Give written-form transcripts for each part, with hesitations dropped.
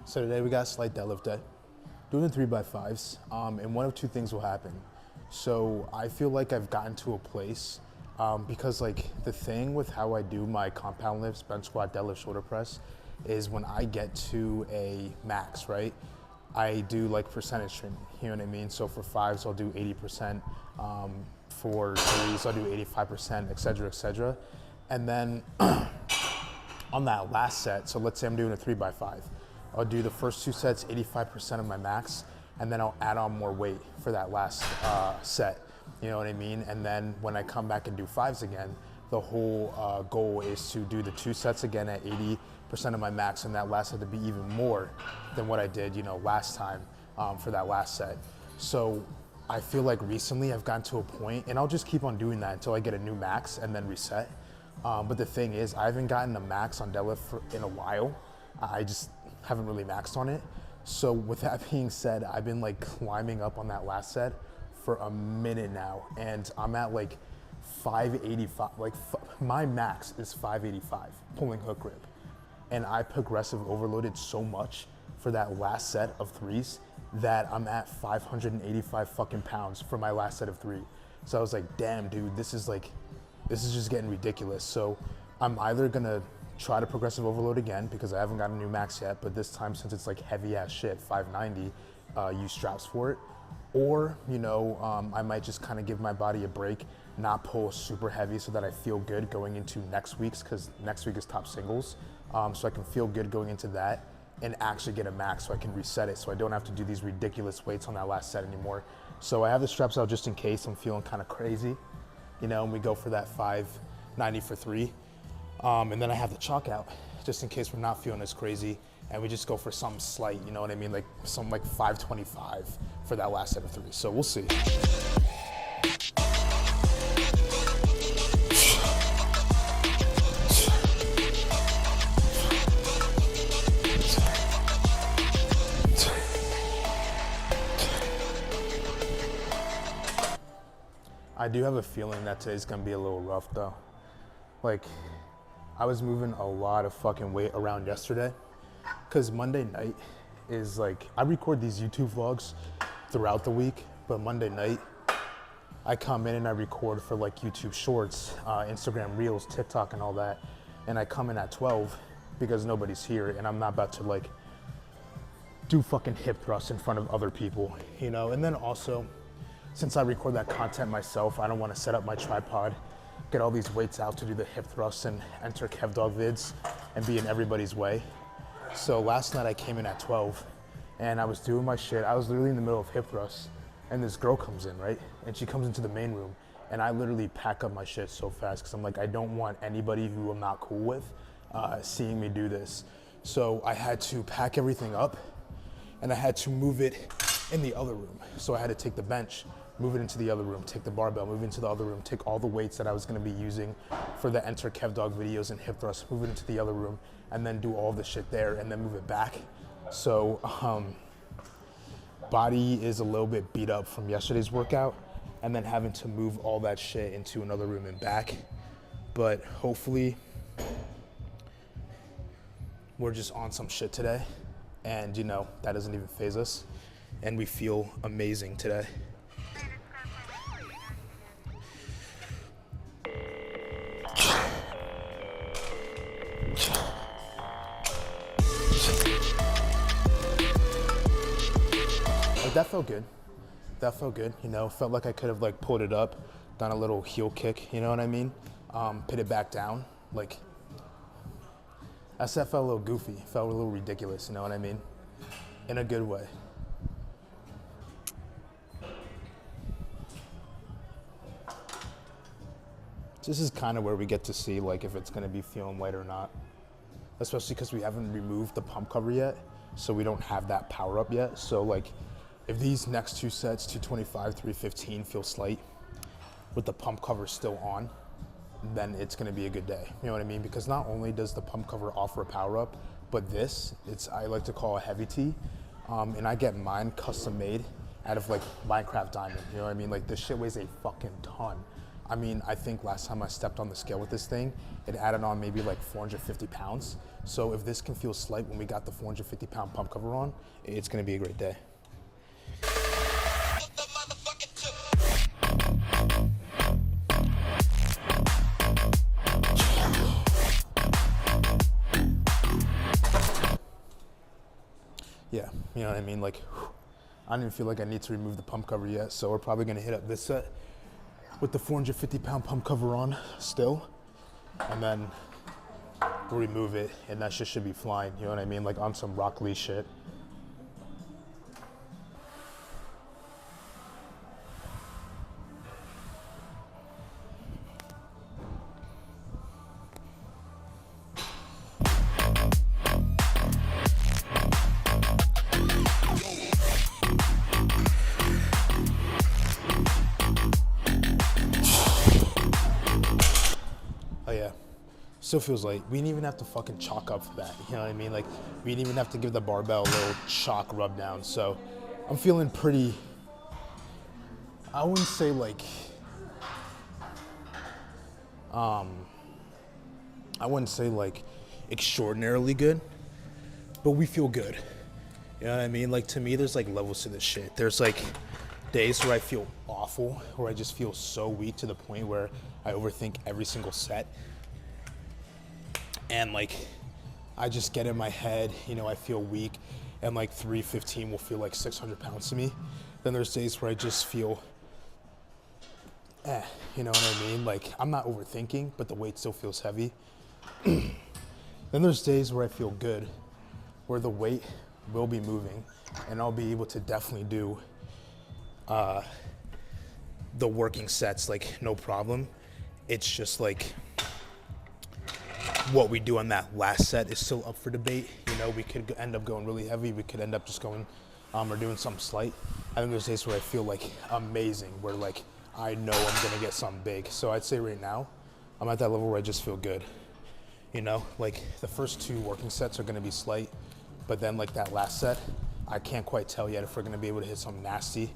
So today we got slight deadlift day, doing the 3x5s, and one of two things will happen. So I feel like I've gotten to a place, because like the thing with how I do my compound lifts, bench squat, deadlift, shoulder press, is when I get to a max, right? I do like percentage training, you know what I mean? So for fives, I'll do 80%, for threes, I'll do 85%, et cetera, et cetera. And then on that last set, so let's say I'm doing a 3x5, I'll do the first two sets, 85% of my max, and then I'll add on more weight for that last set, you know what I mean? And then when I come back and do fives again, the whole goal is to do the two sets again at 80% of my max, and that last set to be even more than what I did, you know, last time for that last set. So I feel like recently I've gotten to a point, and I'll just keep on doing that until I get a new max and then reset. But the thing is, I haven't gotten a max on deadlift in a while. I just haven't really maxed on it. So with that being said, I've been like climbing up on that last set for a minute now, and I'm at like 585, like my max is 585 pulling hook grip. And I progressive overloaded so much for that last set of threes that I'm at 585 fucking pounds for my last set of three. So I was like, damn dude, this is just getting ridiculous. So I'm either gonna try to progressive overload again because I haven't got a new max yet, but this time since it's like heavy ass shit, 590, use straps for it. Or, you know, I might just kind of give my body a break, not pull super heavy so that I feel good going into next week's, because next week is top singles. So I can feel good going into that and actually get a max so I can reset it so I don't have to do these ridiculous weights on that last set anymore. So I have the straps out just in case I'm feeling kind of crazy, you know, and we go for that 590 for three. And then I have the chalk out just in case we're not feeling as crazy, and we just go for something slight, you know what I mean? Like something like 525 for that last set of three. So we'll see. I do have a feeling that today's gonna be a little rough though. Like, I was moving a lot of fucking weight around yesterday, because Monday night is like, I record these YouTube vlogs throughout the week, but Monday night, I come in and I record for like YouTube Shorts, Instagram Reels, TikTok and all that, and I come in at 12 because nobody's here, and I'm not about to like do fucking hip thrusts in front of other people, you know? And then also, since I record that content myself, I don't want to set up my tripod, get all these weights out to do the hip thrusts and enter KevDog vids and be in everybody's way. So last night I came in at 12 and I was doing my shit. I was literally in the middle of hip thrusts and this girl comes in, right? And she comes into the main room and I literally pack up my shit so fast because I'm like, I don't want anybody who I'm not cool with seeing me do this. So I had to pack everything up and I had to move it in the other room. So I had to take the bench, move it into the other room, take the barbell, move it into the other room, take all the weights that I was gonna be using for the Enter KevDog videos and hip thrusts, move it into the other room, and then do all the shit there and then move it back. So body is a little bit beat up from yesterday's workout and then having to move all that shit into another room and back. But hopefully we're just on some shit today, and you know, that doesn't even faze us, and we feel amazing today. Like, that felt good. That felt good, you know, felt like I could have like pulled it up, done a little heel kick, you know what I mean? Put it back down, like, that set felt a little goofy, felt a little ridiculous, you know what I mean? In a good way. This is kind of where we get to see like if it's gonna be feeling light or not, especially because we haven't removed the pump cover yet, so we don't have that power up yet. So like, if these next two sets, 225, 315, feel slight with the pump cover still on, then it's gonna be a good day. You know what I mean? Because not only does the pump cover offer a power up, but this, I like to call a heavy tee, and I get mine custom made out of like Minecraft diamond. You know what I mean? Like, this shit weighs a fucking ton. I mean, I think last time I stepped on the scale with this thing, it added on maybe like 450 pounds. So if this can feel slight when we got the 450 pound pump cover on, it's gonna be a great day. Yeah, you know what I mean? Like, I don't even feel like I need to remove the pump cover yet, so we're probably gonna hit up this set with the 450 pound pump cover on still, and then we'll remove it, and that shit should be flying, you know what I mean? Like on some Rock Lee shit. Oh yeah, still feels light. We didn't even have to fucking chalk up for that, you know what I mean? Like, we didn't even have to give the barbell a little chalk rub down. So I'm feeling pretty, I wouldn't say like, I wouldn't say like extraordinarily good, but we feel good. You know what I mean? Like, to me, there's like levels to this shit. There's like days where I feel awful, where I just feel so weak to the point where I overthink every single set. And like, I just get in my head, you know, I feel weak, and like 315 will feel like 600 pounds to me. Then there's days where I just feel, you know what I mean? Like, I'm not overthinking, but the weight still feels heavy. Then there's days where I feel good, where the weight will be moving, and I'll be able to definitely do the working sets, like, no problem. It's just like what we do on that last set is still up for debate. You know, we could end up going really heavy. We could end up just going or doing something slight. I think there's days where I feel like amazing, where like I know I'm gonna get something big. So I'd say right now I'm at that level where I just feel good. You know, like the first two working sets are gonna be slight, but then like that last set, I can't quite tell yet if we're gonna be able to hit something nasty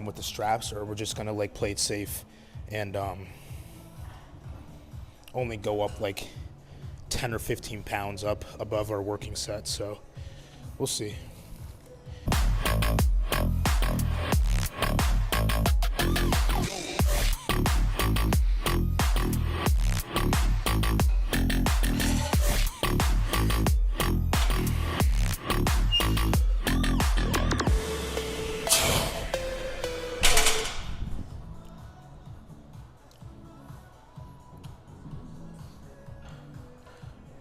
with the straps, or we're just gonna like play it safe and only go up like 10 or 15 pounds up above our working set. So we'll see.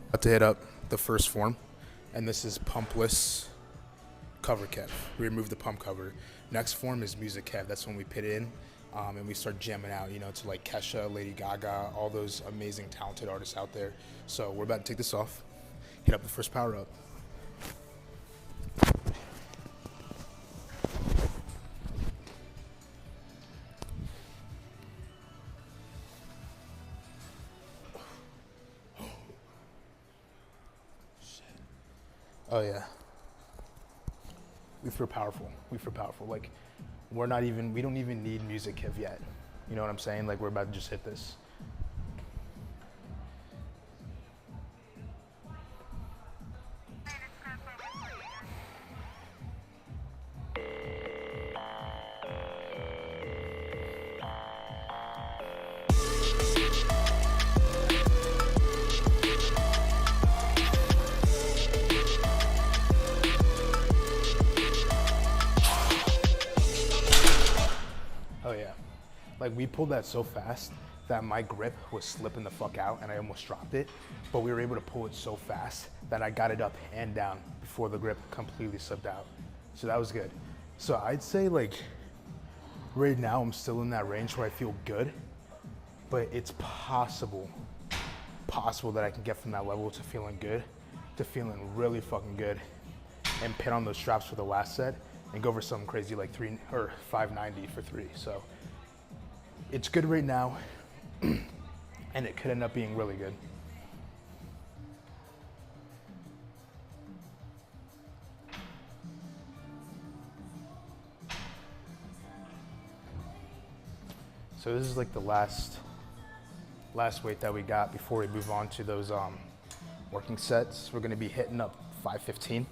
About to hit up the first form, and this is pumpless cover kev. We remove the pump cover. Next form is music kev. That's when we pit in and we start jamming out, you know, to like Kesha, Lady Gaga, all those amazing talented artists out there. So we're about to take this off, hit up the first power up. Oh yeah. We feel powerful. We feel powerful. Like, we don't even need music kev yet. You know what I'm saying? Like, we're about to just hit this. Oh yeah. Like, we pulled that so fast that my grip was slipping the fuck out and I almost dropped it. But we were able to pull it so fast that I got it up and down before the grip completely slipped out. So that was good. So I'd say like right now I'm still in that range where I feel good, but it's possible that I can get from that level to feeling good to feeling really fucking good and pin on those straps for the last set and go for something crazy like 590 for 3. So it's good right now, and it could end up being really good. So this is like the last last weight that we got before we move on to those working sets. We're gonna be hitting up 515.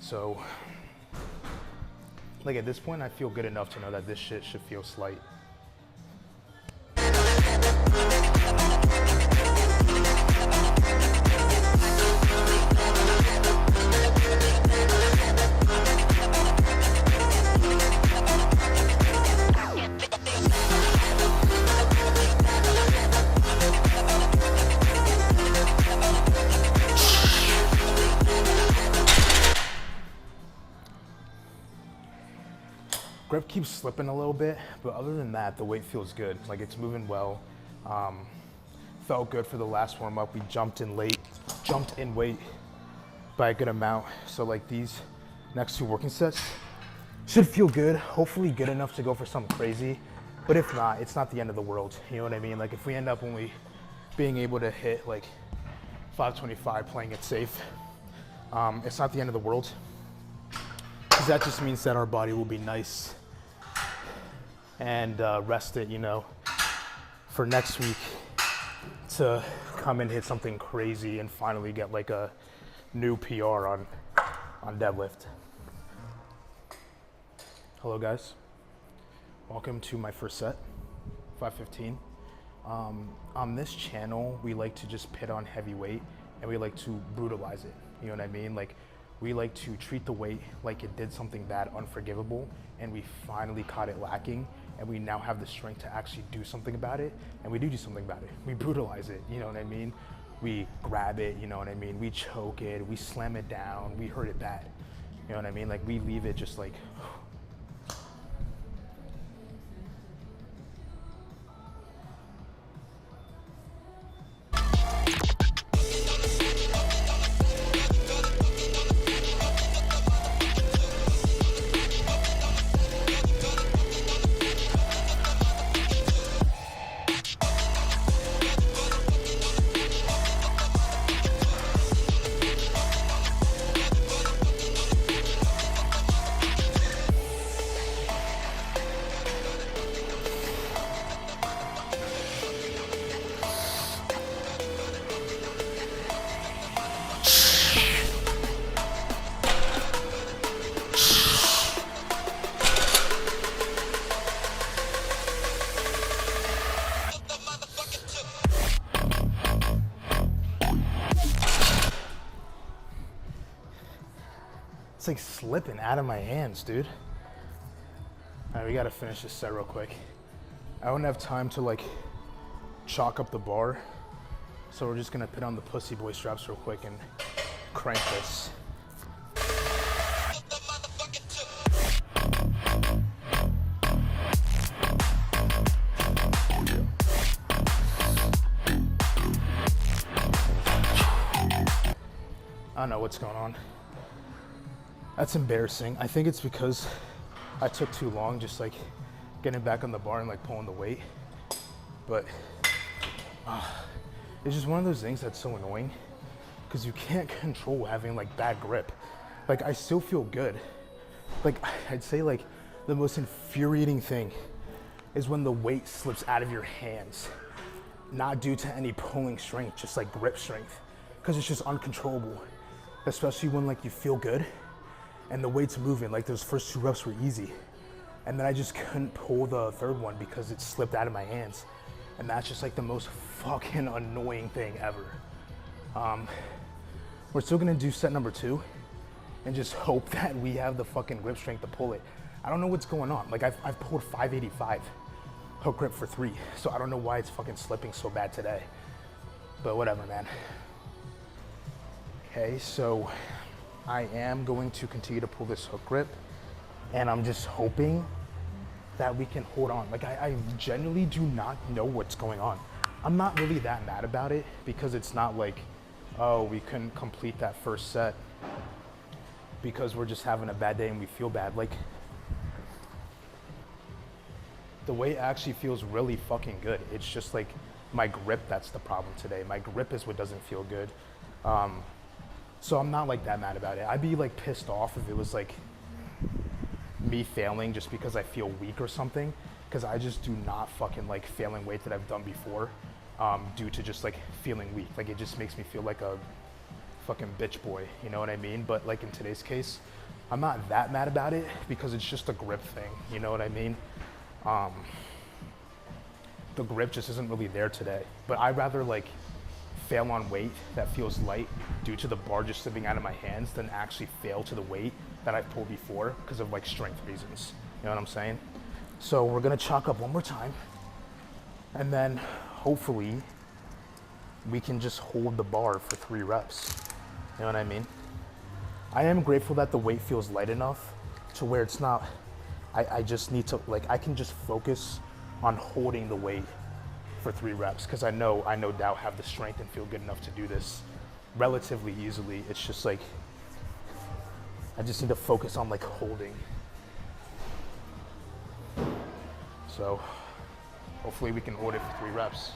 So, like at this point, I feel good enough to know that this shit should feel slight. Grip keeps slipping a little bit, but other than that, the weight feels good. Like it's moving well. Felt good for the last warm up. We jumped in weight by a good amount. So like these next two working sets should feel good. Hopefully good enough to go for something crazy. But if not, it's not the end of the world. You know what I mean? Like if we end up only being able to hit like 525 playing it safe, it's not the end of the world. Because that just means that our body will be nice and rested, you know, for next week to come and hit something crazy and finally get like a new PR on deadlift. Hello guys, welcome to my first set, 515. On this channel, we like to just pit on heavy weight and we like to brutalize it, you know what I mean? Like we like to treat the weight like it did something bad, unforgivable, and we finally caught it lacking, and we now have the strength to actually do something about it, and we do something about it. We brutalize it, you know what I mean? We grab it, you know what I mean? We choke it, we slam it down, we hurt it bad, you know what I mean? Like we leave it just like, it's like slipping out of my hands, dude. All right, we gotta finish this set real quick. I don't have time to like chalk up the bar, so we're just gonna put on the pussy boy straps real quick and crank this. I don't know what's going on. That's embarrassing. I think it's because I took too long just like getting back on the bar and like pulling the weight. But it's just one of those things that's so annoying because you can't control having like bad grip. Like I still feel good. Like I'd say like the most infuriating thing is when the weight slips out of your hands, not due to any pulling strength, just like grip strength, because it's just uncontrollable, especially when like you feel good and the weight's moving. Like those first two reps were easy. And then I just couldn't pull the third one because it slipped out of my hands. And that's just like the most fucking annoying thing ever. We're still gonna do set number 2 and just hope that we have the fucking grip strength to pull it. I don't know what's going on. Like I've pulled 585 hook grip for 3. So I don't know why it's fucking slipping so bad today. But whatever, man. Okay, so I am going to continue to pull this hook grip, and I'm just hoping that we can hold on. Like I genuinely do not know what's going on. I'm not really that mad about it because it's not like, oh, we couldn't complete that first set because we're just having a bad day and we feel bad. Like the weight actually feels really fucking good. It's just like my grip that's the problem today. My grip is what doesn't feel good. So I'm not like that mad about it. I'd be like pissed off if it was like me failing just because I feel weak or something, because I just do not fucking like failing weight that I've done before. due to just like feeling weak. Like it just makes me feel like a fucking bitch boy, you know what I mean? But like in today's case, I'm not that mad about it because it's just a grip thing, you know what I mean? The grip just isn't really there today. But I'd rather like fail on weight that feels light due to the bar just slipping out of my hands than actually fail to the weight that I've pulled before because of like strength reasons. You know what I'm saying? So we're gonna chalk up one more time and then hopefully we can just hold the bar for 3 reps. You know what I mean? I am grateful that the weight feels light enough to where it's not, I just need to, like, I can just focus on holding the weight for 3 reps because I no doubt have the strength and feel good enough to do this relatively easily. It's just like, I just need to focus on like holding. So hopefully we can hold it for 3 reps.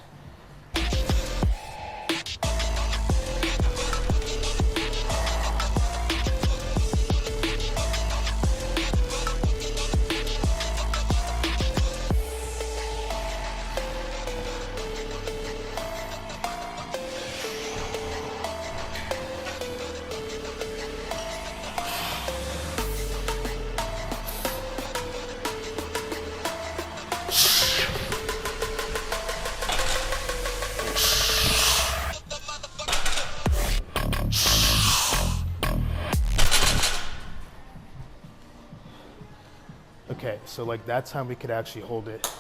Okay, so like that time we could actually hold it.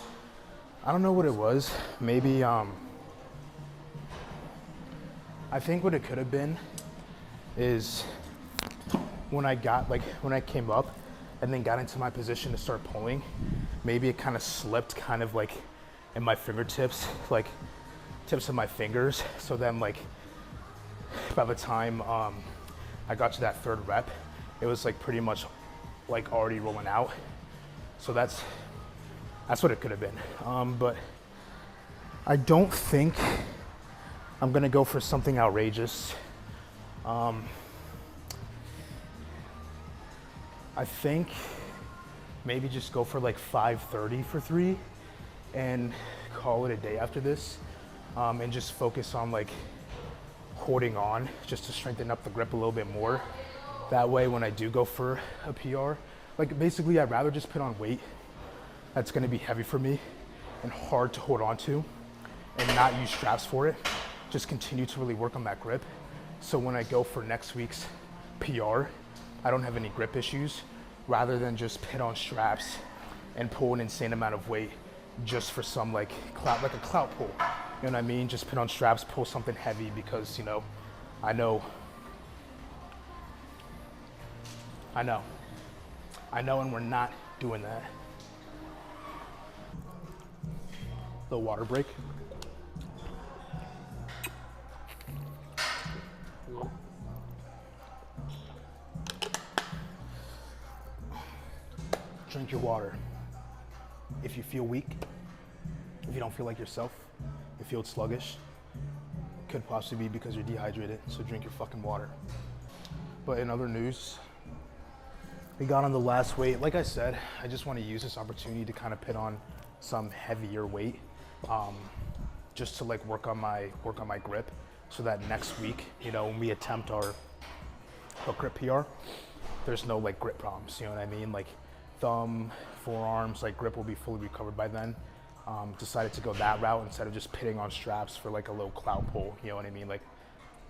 I don't know what it was. Maybe, I think what it could have been is when I came up and then got into my position to start pulling, maybe it kind of slipped kind of like in my fingertips, like tips of my fingers. So then like by the time I got to that 3rd rep, it was like pretty much like already rolling out. So that's what it could have been. But I don't think I'm gonna go for something outrageous. I think maybe just go for like 530 for 3 and call it a day after this. And just focus on like holding on just to strengthen up the grip a little bit more. That way when I do go for a PR, like basically I'd rather just put on weight that's gonna be heavy for me and hard to hold on to and not use straps for it. Just continue to really work on that grip. So when I go for next week's PR, I don't have any grip issues rather than just put on straps and pull an insane amount of weight just for some like a clout pull. You know what I mean? Just put on straps, pull something heavy because, you know, I know, and we're not doing that. The water break. Drink your water. If you feel weak, if you don't feel like yourself, you feel sluggish, could possibly be because you're dehydrated, so drink your fucking water. But in other news, we got on the last weight. Like I said, I just want to use this opportunity to kind of put on some heavier weight, just to like work on my grip, so that next week, you know, when we attempt our hook grip PR, there's no like grip problems. You know what I mean? Like thumb, forearms, like grip will be fully recovered by then. Decided to go that route instead of just pitting on straps for like a little clout pull. You know what I mean? Like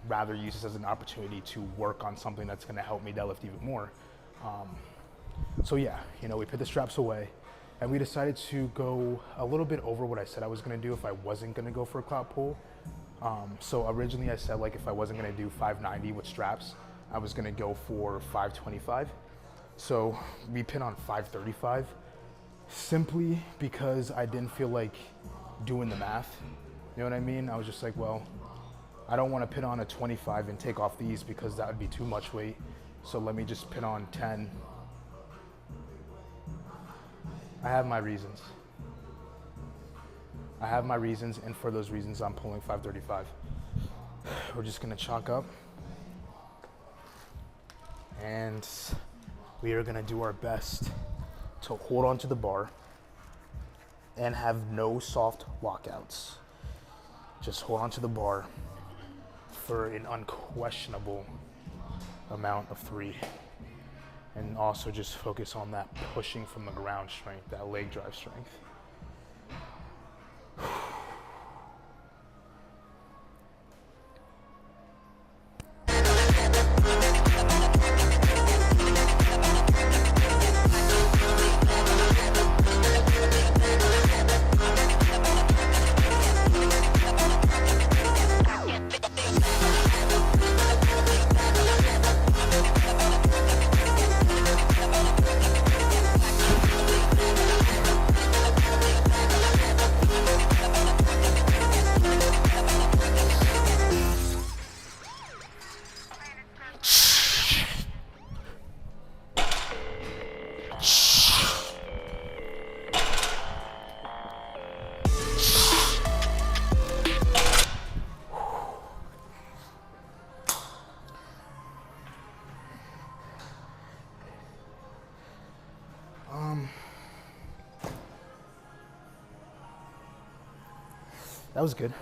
rather use this as an opportunity to work on something that's going to help me deadlift even more. So yeah, you know, we put the straps away and we decided to go a little bit over what I said I was gonna do if I wasn't gonna go for a clout pull. So originally I said like if I wasn't gonna do 590 with straps, I was gonna go for 525. So we pin on 535 simply because I didn't feel like doing the math. You know what I mean? I was just like, well, I don't wanna pin on a 25 and take off these because that would be too much weight. So let me just pin on 10. I have my reasons. And for those reasons, I'm pulling 535. We're just gonna chalk up. And we are gonna do our best to hold onto the bar and have no soft walkouts. just hold onto the bar for an unquestionable amount of 3. And also just focus on that pushing from the ground strength, that leg drive strength. That was good.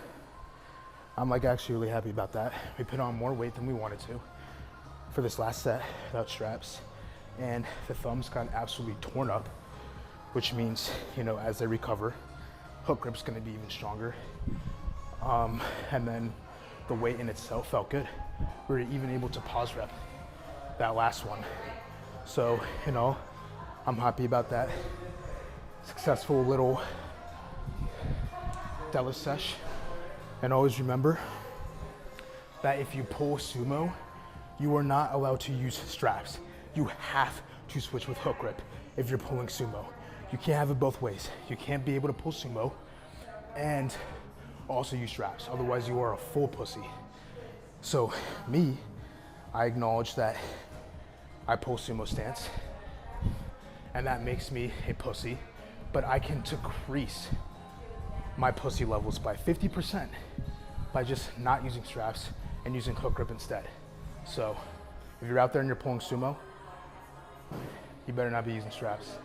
I'm like actually really happy about that. We put on more weight than we wanted to for this last set without straps. And the thumbs got absolutely torn up, which means, you know, as they recover, hook grip's gonna be even stronger. And then the weight in itself felt good. We were even able to pause rep that last one. So, you know, I'm happy about that. Successful little deadlift sesh. And always remember that if you pull sumo, you are not allowed to use straps. You have to switch with hook grip if you're pulling sumo. You can't have it both ways. You can't be able to pull sumo and also use straps. Otherwise you are a full pussy. So me, I acknowledge that I pull sumo stance and that makes me a pussy, but I can decrease my pussy levels by 50% by just not using straps and using hook grip instead. So if you're out there and you're pulling sumo, you better not be using straps.